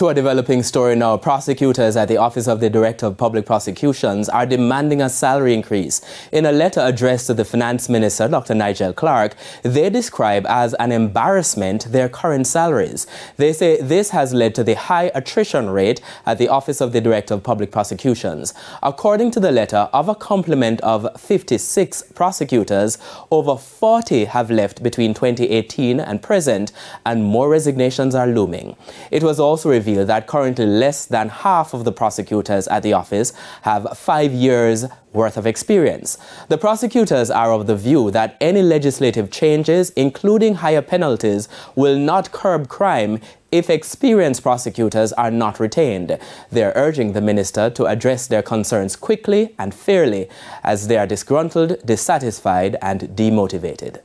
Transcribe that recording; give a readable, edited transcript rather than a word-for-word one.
To a developing story now, prosecutors at the Office of the Director of Public Prosecutions are demanding a salary increase. In a letter addressed to the Finance Minister, Dr. Nigel Clark, they describe as an embarrassment their current salaries. They say this has led to the high attrition rate at the Office of the Director of Public Prosecutions. According to the letter, of a complement of 56 prosecutors, over 40 have left between 2018 and present, and more resignations are looming. It was also revealed that currently less than half of the prosecutors at the office have 5 years worth of experience. The prosecutors are of the view that any legislative changes, including higher penalties, will not curb crime if experienced prosecutors are not retained. They are urging the minister to address their concerns quickly and fairly, as they are disgruntled, dissatisfied, and demotivated.